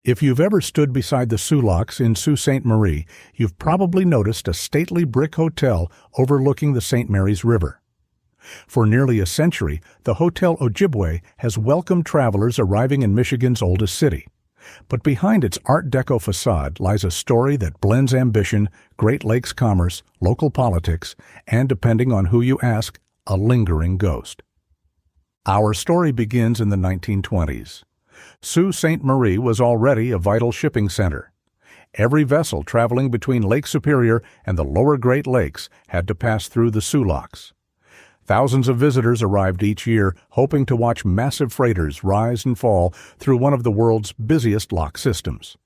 If you've ever stood beside the Soo Locks in Sault Ste. Marie, you've probably noticed a stately brick hotel overlooking the St. Mary's River. For nearly a century, the Hotel Ojibway has welcomed travelers arriving in Michigan's oldest city. But behind its Art Deco facade lies a story that blends ambition, Great Lakes commerce, local politics, and, depending on who you ask, a lingering ghost. Our story begins in the 1920s. Sault Ste. Marie was already a vital shipping center. Every vessel traveling between Lake Superior and the lower Great Lakes had to pass through the Soo Locks. Thousands of visitors arrived each year, hoping to watch massive freighters rise and fall through one of the world's busiest lock systems.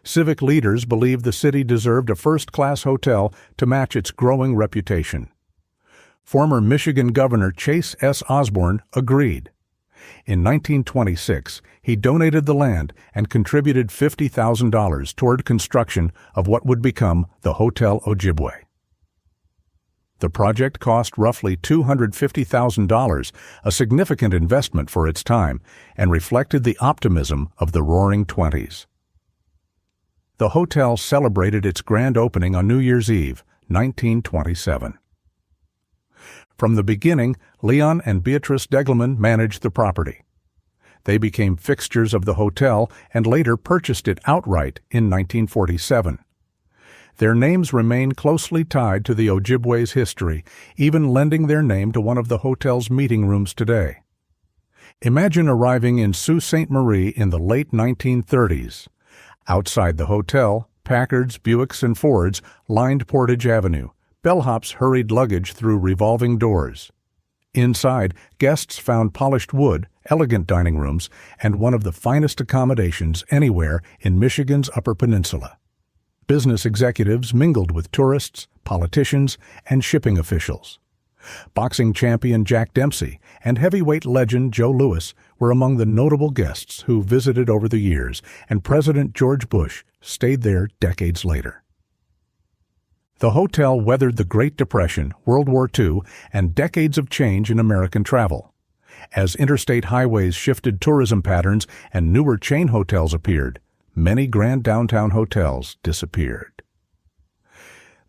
Civic leaders believed the city deserved a first-class hotel to match its growing reputation. Former Michigan Governor Chase S. Osborn agreed. In 1926, he donated the land and contributed $50,000 toward construction of what would become the Hotel Ojibway. The project cost roughly $250,000, a significant investment for its time, and reflected the optimism of the Roaring Twenties. The hotel celebrated its grand opening on New Year's Eve, 1927. From the beginning, Leon and Beatrice Deglman managed the property. They became fixtures of the hotel and later purchased it outright in 1947. Their names remain closely tied to the Ojibway's history, even lending their name to one of the hotel's meeting rooms today. Imagine arriving in Sault Ste. Marie in the late 1930s. Outside the hotel, Packards, Buicks, and Fords lined Portage Avenue. Bellhops hurried luggage through revolving doors. Inside, guests found polished wood, elegant dining rooms, and one of the finest accommodations anywhere in Michigan's Upper Peninsula. Business executives mingled with tourists, politicians, and shipping officials. Boxing champion Jack Dempsey and heavyweight legend Joe Louis were among the notable guests who visited over the years, and President George Bush stayed there decades later. The hotel weathered the Great Depression, World War II, and decades of change in American travel. As interstate highways shifted tourism patterns and newer chain hotels appeared, many grand downtown hotels disappeared.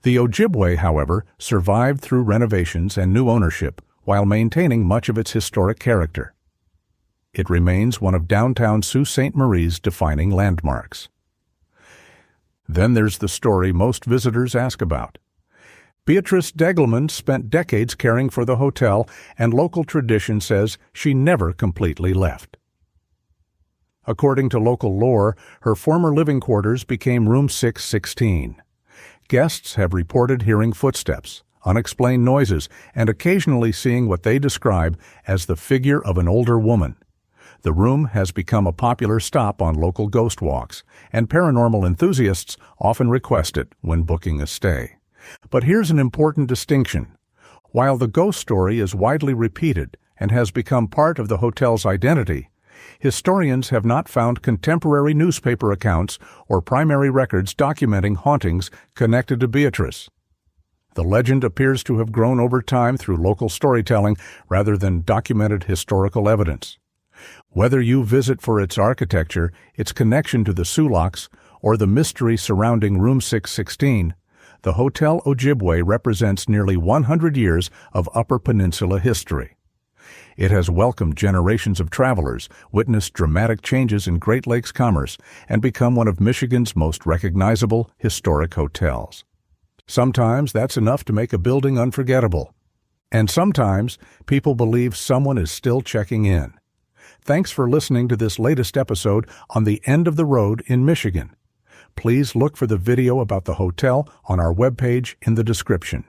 The Ojibway, however, survived through renovations and new ownership while maintaining much of its historic character. It remains one of downtown Sault Ste. Marie's defining landmarks. Then there's the story most visitors ask about. Beatrice Deglman spent decades caring for the hotel, and local tradition says she never completely left. According to local lore, her former living quarters became Room 616. Guests have reported hearing footsteps, unexplained noises, and occasionally seeing what they describe as the figure of an older woman. The room has become a popular stop on local ghost walks, and paranormal enthusiasts often request it when booking a stay. But here's an important distinction. While the ghost story is widely repeated and has become part of the hotel's identity, historians have not found contemporary newspaper accounts or primary records documenting hauntings connected to Beatrice. The legend appears to have grown over time through local storytelling rather than documented historical evidence. Whether you visit for its architecture, its connection to the Soo Locks, or the mystery surrounding Room 616, the Hotel Ojibway represents nearly 100 years of Upper Peninsula history. It has welcomed generations of travelers, witnessed dramatic changes in Great Lakes commerce, and become one of Michigan's most recognizable historic hotels. Sometimes that's enough to make a building unforgettable. And sometimes people believe someone is still checking in. Thanks for listening to this latest episode on the End of the Road in Michigan. Please look for the video about the hotel on our webpage in the description.